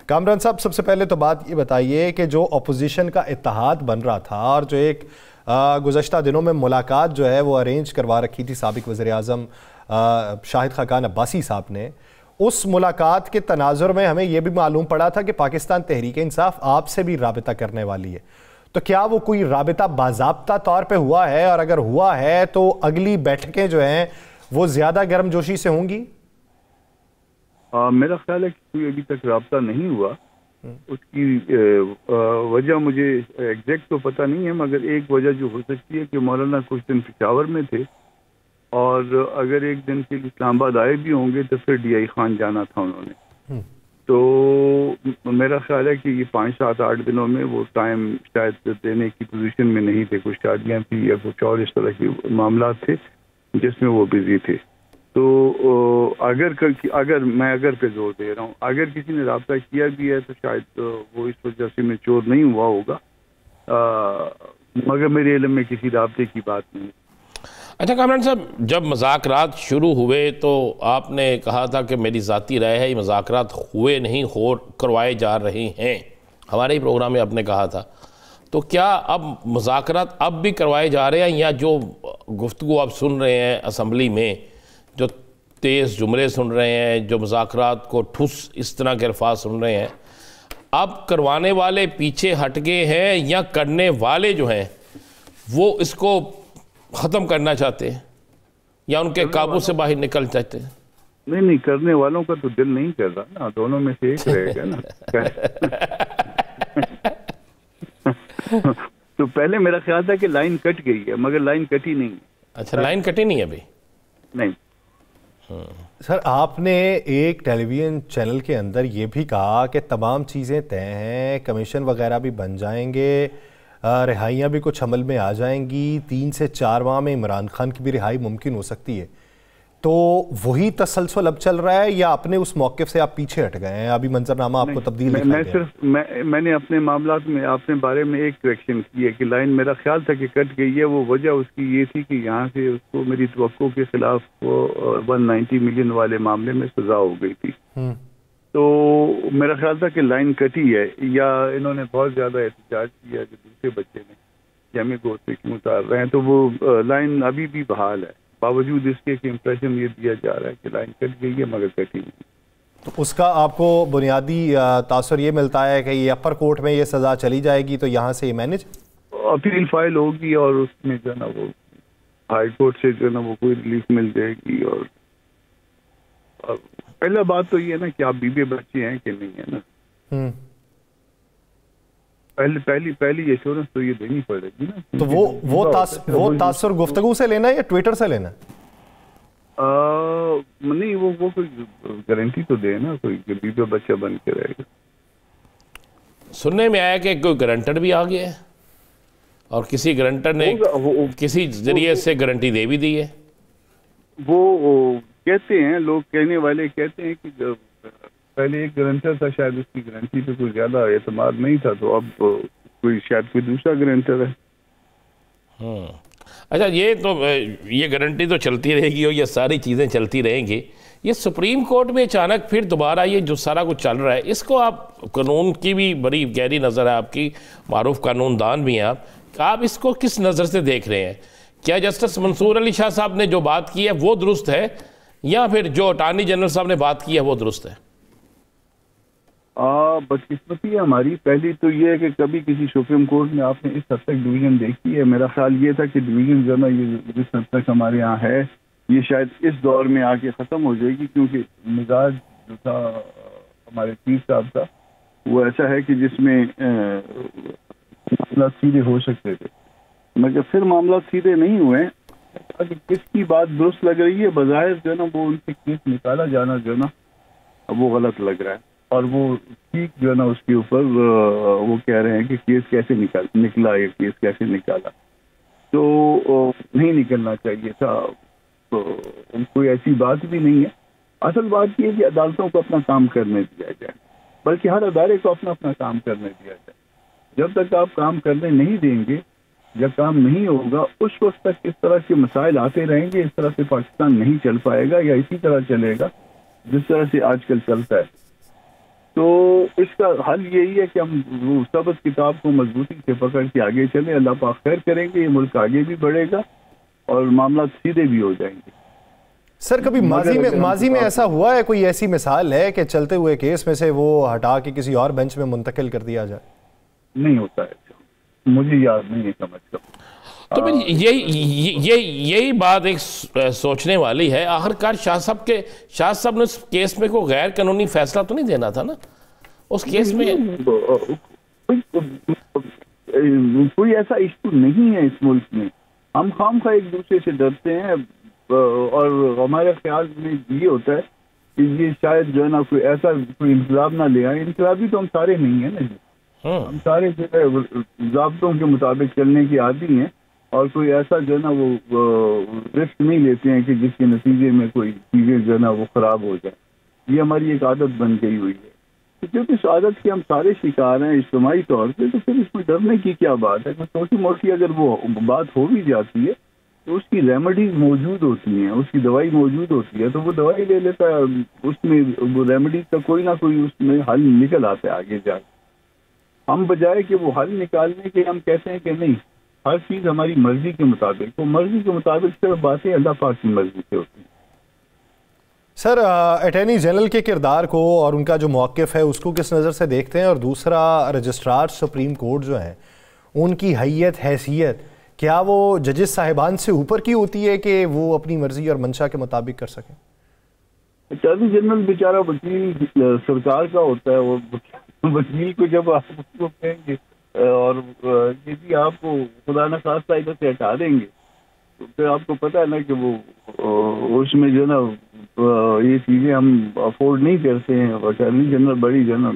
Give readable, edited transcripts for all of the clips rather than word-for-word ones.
کامران صاحب، سب سے پہلے تو بات یہ بتائیے کہ جو اپوزیشن کا اتحاد بن رہا تھا اور جو ایک گزشتہ دنوں میں ملاقات جو ہے وہ ارینج کروا رکھی تھی سابق وزیر اعظم شاہد خاقان عباسی صاحب نے، اس ملاقات کے تناظر میں ہمیں یہ بھی معلوم پڑا تھا کہ پاکستان تحریک انصاف آپ سے بھی رابطہ کرنے والی ہے، تو کیا وہ کوئی رابطہ باضابطہ طور پہ ہوا ہے؟ اور اگر ہوا ہے تو اگلی بیٹھکیں جو ہیں وہ زیادہ گرم جوشی سے ہوں گی؟ میرا خیال ہے کہ کوئی ابھی تک رابطہ نہیں ہوا. اس کی وجہ مجھے ایگزیکٹ تو پتہ نہیں ہے، مگر ایک وجہ جو ہو سکتی ہے کہ مولانا کچھ دن پشاور میں تھے، اور اگر ایک دن کے اسلام آباد آئے بھی ہوں گے تو پھر ڈی آئی خان جانا تھا انہوں نے. تو میرا خیال ہے کہ یہ 5 7 8 دنوں میں وہ ٹائم شاید دینے کی پوزیشن میں نہیں تھے. کچھ شادیاں تھیں یا کچھ اور اس طرح کے معاملات تھے جس میں وہ بزی تھے. تو اگر پہ زور دے رہا ہوں، اگر کسی نے رابطہ کیا بھی ہے تو شاید وہ اس وجہ سے میچور نہیں ہوا ہوگا، مگر میرے علم میں کسی رابطے کی بات نہیں. اچھا کامران صاحب، جب مذاکرات شروع ہوئے تو آپ نے کہا تھا کہ میری ذاتی رائے ہے یہ مذاکرات ہوئے نہیں، کروائے جا رہے ہیں. ہمارے ہی پروگرام میں آپ نے کہا تھا. تو کیا اب مذاکرات اب بھی کروائے جا رہے ہیں، یا جو گفتگو آپ سن رہے ہیں اسمبلی میں، جو تیز جملے سن رہے ہیں، جو مذاکرات کو ٹھوس اس طرح کے الفاظ سن رہے ہیں، اب کروانے والے پیچھے ہٹ گئے ہیں یا کرنے والے جو ہیں وہ اس کو ختم کرنا چاہتے ہیں، یا ان کے قابو سے باہر نکل چاہتے ہیں؟ نہیں، کرنے والوں کا تو دل نہیں کر رہا نا، دونوں میں سے ایک رہے گا نا. تو پہلے میرا خیال تھا کہ لائن کٹ گئی ہے، مگر لائن کٹی نہیں. اچھا، لائن کٹی نہیں ہے ابھی؟ نہیں سر، آپ نے ایک ٹیلی ویژن چینل کے اندر یہ بھی کہا کہ تمام چیزیں طے ہیں، کمیشن وغیرہ بھی بن جائیں گے، رہائیاں بھی کچھ عمل میں آ جائیں گی، 3 سے 4 ماہ میں عمران خان کی بھی رہائی ممکن ہو سکتی ہے. تو وہی تسلسل اب چل رہا ہے یا اپنے اس موقف سے آپ پیچھے ہٹ گئے ہیں؟ ابھی منظرنامہ آپ کو تبدیل میں نے اپنے معاملات میں اپنے بارے میں ایک کریکشن کی ہے کہ لائن میرا خیال تھا کہ کٹ گئی ہے. وہ وجہ اس کی یہ تھی کہ یہاں سے اس کو میری توقع کے خلاف 190 ملین والے معاملے میں سزا ہو گئی تھی. تو میرا خیال تھا کہ لائن کٹی ہے، یا انہوں نے بہت زیادہ احتجاج کیا کہ دوسرے بچے نے کہ ہمیں گود پہ کیوں اتار رہے ہیں. تو وہ لائن ابھی بھی بحال ہے، باوجود اس کے کہ امپریشن یہ دیا جا رہا ہے کہ لائن کٹ گئی ہے مگر کٹی نہیں. تو اس کا آپ کو بنیادی تاثر یہ ملتا ہے کہ یہ اپر کورٹ میں یہ سزا چلی جائے گی تو یہاں سے یہ مینج اپیل فائل ہوگی، اور اس میں جو ہے نا وہ ہائی کورٹ سے جو ہے نا وہ کوئی ریلیف مل جائے گی. اور پہلا بات تو یہ ہے نا کہ آپ بیوی بچے ہیں کہ نہیں ہے نا، پہلی ایشورنس تو یہ دینی پڑے گی نا. تو وہ تاثر گفتگو سے لینا ہے یا ٹویٹر سے لینا ہے؟ نہیں، وہ کوئی گارنٹی تو دے نا، کوئی بیوی بچہ بن کے رہے گا. سننے میں آیا کہ کوئی گارنٹر بھی آ گیا ہے، اور کسی گارنٹر نے کسی ذریعے سے گارنٹی دے بھی دی ہے. وہ کہتے ہیں، لوگ کہنے والے کہتے ہیں کہ پہلے ایک گارنٹر تھا، شاید اس کی گارنٹی پہ کوئی زیادہ اعتماد نہیں تھا، تو اب شاید کوئی دوسرا گارنٹر ہے. اچھا، یہ گارنٹی تو چلتی رہے گی اور یہ ساری چیزیں چلتی رہیں گی. یہ سپریم کورٹ میں اچانک پھر دوبارہ یہ جو سارا کچھ چل رہا ہے، اس کو آپ قانون کی بھی بڑی گہری نظر ہے آپ کی، معروف قانون دان بھی ہیں آپ اس کو کس نظر سے دیکھ رہے ہیں؟ کیا جسٹس منصور علی شاہ صاحب نے جو بات کی ہے وہ درست ہے، یا پھر جو اٹارنی جنرل صاحب نے بات کی ہے وہ درست ہے؟ بدقسمتی ہے ہماری. پہلی تو یہ ہے کہ کبھی کسی سپریم کورٹ میں آپ نے اس حد تک ڈویژن دیکھی ہے. میرا خیال یہ تھا کہ ڈویژن جو ہے نا یہ جس حد تک ہمارے یہاں ہے یہ شاید اس دور میں آ کے ختم ہو جائے گی، کیونکہ مزاج جو تھا ہمارے چیف صاحب کا وہ ایسا ہے کہ جس میں معاملات سیدھے ہو سکتے تھے، مگر پھر معاملات سیدھے نہیں ہوئے. کس کی بات درست لگ رہی ہے، بظاہر جو ہے نا وہ ان سے کیس نکالا جانا جو ہے نا وہ غلط لگ رہا ہے، اور وہ ٹھیک جو ہے نا اس کے اوپر وہ کہہ رہے ہیں کہ کیس کیسے نکلا، یہ کیس کیسے نکالا. تو نہیں نکلنا چاہیے تھا. تو کوئی ایسی بات بھی نہیں ہے. اصل بات یہ ہے کہ عدالتوں کو اپنا کام کرنے دیا جائے، بلکہ ہر ادارے کو اپنا کام کرنے دیا جائے. جب تک آپ کام کرنے نہیں دیں گے، جب کام نہیں ہوگا، اس وقت تک اس طرح کے مسائل آتے رہیں گے. اس طرح سے پاکستان نہیں چل پائے گا، یا اسی طرح چلے گا جس طرح سے آج کل چلتا ہے. تو اس کا حل یہی ہے کہ ہم وہ سبز کتاب کو مضبوطی سے پکڑ کے آگے چلیں. اللہ پاک خیر کریں گے, یہ ملک آگے بھی بڑھے گا اور معاملات سیدھے بھی ہو جائیں گے. سر کبھی ماضی میں ایسا ہوا ہے, کوئی ایسی مثال ہے کہ چلتے ہوئے کیس میں سے وہ ہٹا کے کسی اور بینچ میں منتقل کر دیا جائے؟ نہیں ہوتا ہے, مجھے یاد نہیں ہے سمجھ کر. تو یہی بات ایک سوچنے والی ہے. آخرکار شاہ صاحب نے اس کیس میں کوئی غیر قانونی فیصلہ تو نہیں دینا تھا نا اس کیس میں؟ کوئی ایسا ایشو نہیں ہے اس ملک میں. ہم خواہ ایک دوسرے سے ڈرتے ہیں اور ہمارے خیال میں یہ ہوتا ہے کہ یہ شاید جو ہے نا کوئی ایسا کوئی انقلاب نہ لے آئے. انقلابی تو ہم سارے نہیں ہیں نا جی, ہم سارے جو ہے ضابطوں کے مطابق چلنے کی عادی ہیں اور کوئی ایسا جو ہے نا وہ رسک نہیں لیتے ہیں کہ جس کے نتیجے میں کوئی چیزیں جو ہے نا وہ خراب ہو جائیں. یہ ہماری ایک عادت بن گئی ہوئی ہے. کیونکہ اس عادت کے ہم سارے شکار ہیں اجتماعی طور پہ, تو پھر اس میں ڈرنے کی کیا بات ہے؟ چھوٹی موٹی اگر وہ بات ہو بھی جاتی ہے تو اس کی ریمیڈیز موجود ہوتی ہیں, اس کی دوائی موجود ہوتی ہے, تو وہ دوائی لے لیتا ہے, اس میں وہ ریمیڈیز کا کوئی نہ کوئی اس میں حل نکل آتا ہے آگے جا کے. ہم بجائے کہ وہ حل نکالنے کے ہم کہتے ہیں کہ نہیں, ہر چیز ہماری مرضی کے مطابق, وہ مرضی کے مطابق صرف باتیں اللہ پاک کی مرضی سے ہوتی ہیں. سر اٹارنی جنرل کے کردار کو اور ان کا جو موقف ہے اس کو کس نظر سے دیکھتے ہیں؟ اور دوسرا, رجسٹرار سپریم کورٹ جو ہیں ان کی حیثیت کیا وہ ججز صاحبان سے اوپر کی ہوتی ہے کہ وہ اپنی مرضی اور منشا کے مطابق کر سکیں؟ اٹارنی جنرل بیچارہ وکیل سرکار کا ہوتا ہے. وہ وکیل کو جب آپ اس کو کہیں گے اور کسی آپ کو خدا نخواستہ ادھر سے ہٹا دیں گے تو پھر آپ کو پتہ ہے نا کہ وہ اس میں جو ہے نا یہ چیزیں ہم افورڈ نہیں کرتے ہیں. اٹارنی جنرل بڑی جو ہے نا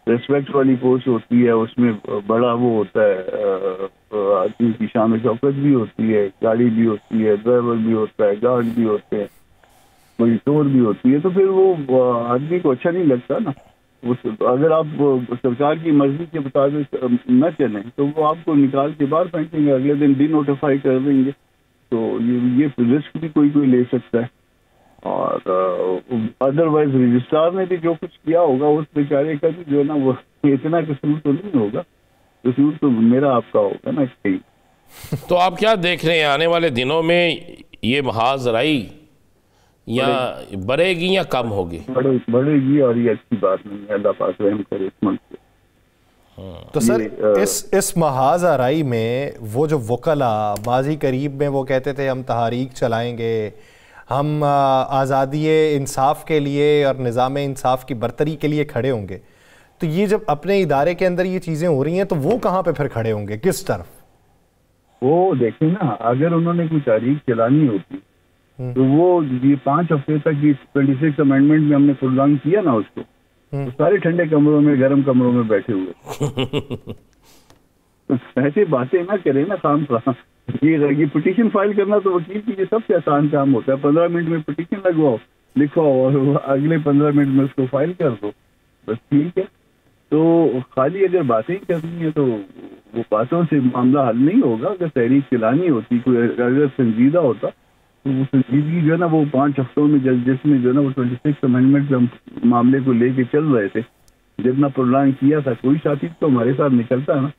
ریسپیکٹ والی پوسٹ ہوتی ہے, اس میں بڑا وہ ہوتا ہے, آدمی کی شان و شوکت بھی ہوتی ہے, گاڑی بھی ہوتی ہے, ڈرائیور بھی ہوتا ہے, گارڈ بھی ہوتے ہیں, کوئی ٹور بھی ہوتی ہے. تو پھر وہ آدمی کو اچھا نہیں لگتا نا. اگر آپ سرکار کی مرضی کے مطابق نہ چلیں تو وہ آپ کو نکال کے باہر پھینکیں گے, اگلے دن ڈی نوٹیفائی کر دیں گے. تو یہ رسک بھی کوئی لے سکتا ہے. اور ادروائز رجسٹرار نے بھی جو کچھ کیا ہوگا اس بیچارے کا بھی جو ہے نا وہ اتنا قصور تو نہیں ہوگا, قصور تو میرا آپ کا ہوگا نا. تو آپ کیا دیکھ رہے ہیں آنے والے دنوں میں یہ محاذ رائی یا بڑھے گی یا کم ہوگی؟ بڑھے گی, اور یہ اچھی بات نہیں ہے. اللہ پاک رحم کرے اس ملک سے. تو سر اس محاذ آرائی میں وہ جو وکلاء ماضی قریب میں وہ کہتے تھے ہم تحریک چلائیں گے, ہم آزادی انصاف کے لیے اور نظام انصاف کی برتری کے لیے کھڑے ہوں گے, تو یہ جب اپنے ادارے کے اندر یہ چیزیں ہو رہی ہیں تو وہ کہاں پہ پھر کھڑے ہوں گے, کس طرف؟ وہ دیکھیں نا, اگر انہوں نے کوئی تحریک چلانی ہوتی تو وہ یہ 5 ہفتے تک یہ 26 امینڈمنٹ میں ہم نے پرولانگ کیا نا اس کو, تو سارے ٹھنڈے کمروں میں گرم کمروں میں بیٹھے ہوئے. ایسے باتیں نہ کریں نا خام خواہ. یہ پٹیشن فائل کرنا تو وکیل کی یہ سب سے آسان کام ہوتا ہے. 15 منٹ میں پٹیشن لگواؤ, لکھواؤ اور اگلے 15 منٹ میں اس کو فائل کر دو, بس ٹھیک ہے. تو خالی اگر باتیں کرنی ہے تو وہ باتوں سے معاملہ حل نہیں ہوگا. اگر تحریک چلانی ہوتی, کوئی اگر سنجیدہ ہوتا تو وہ سنجیدگی جو ہے نا وہ 5 ہفتوں میں جس میں جو ہے نا وہ 26 امینڈمنٹ میں ہم معاملے کو لے کے چل رہے تھے, جتنا پرولانگ کیا تھا, کوئی ساتھی تو ہمارے ساتھ نکلتا ہے نا.